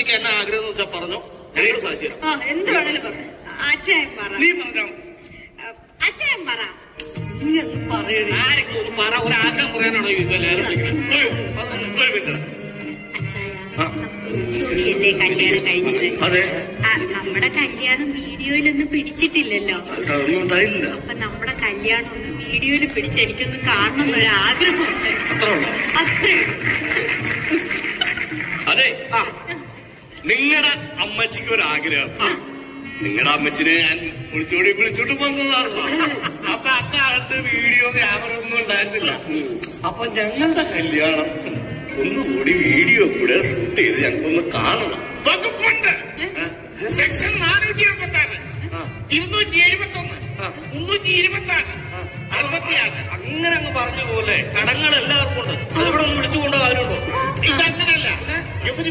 അമ്മച്ചിക്ക് എന്നാ ആഗ്രഹം എന്ന് വെച്ചാൽ പറഞ്ഞോ, ഞങ്ങൾ സാധിച്ചു. എന്ത് വേണേലും പറഞ്ഞു. അച്ഛൻ പറ. നീ പറഞ്ഞോ. അച്ഛൻ പറ. നീ അങ്ങ് പറയണേ. ആരെങ്കിലും ഒന്ന് പറ. ഒരാഗ്രഹം പറയാനാണോ എല്ലാവരും വിളിക്കുന്നത്? ല്ലേ കല്യാണം കഴിച്ചത്? അതെ. നമ്മുടെ കല്യാണം വീഡിയോയിലൊന്നും പിടിച്ചിട്ടില്ലല്ലോ. അതൊന്നും ഉണ്ടായില്ല. അപ്പൊ നമ്മുടെ കല്യാണം ഒന്ന് വീഡിയോയിൽ പിടിച്ച് എനിക്കൊന്ന് കാണണം എന്നൊരു ആഗ്രഹമുണ്ട്. അത്രേ. അതെ, നിങ്ങളുടെ അമ്മച്ചിക്ക് ഒരു ആഗ്രഹം. നിങ്ങളുടെ അമ്മച്ചിനെ ഞാൻ വിളിച്ചോട്ട് വന്നതാണല്ലോ. അപ്പൊ അക്കാലത്ത് വീഡിയോ ക്യാമറ ഒന്നും ഉണ്ടായിരുന്നില്ല. അപ്പൊ ഞങ്ങളുടെ കല്യാണം ഒന്നുകൂടി വീഡിയോ കൂടെ ഷൂട്ട് ചെയ്ത് ഞങ്ങൾക്കൊന്ന് കാണണം. വകുപ്പുണ്ട്. സെക്ഷൻ 486, 271, 326, 66. അങ്ങനെ അങ്ങ് പറഞ്ഞ പോലെ കടങ്ങൾ എല്ലാവർക്കും ഉണ്ട്. അതിവിടെ ഒന്ന് വിളിച്ചുകൊണ്ടോ കാര്യമുണ്ടോ? ഇതങ്ങനല്ല.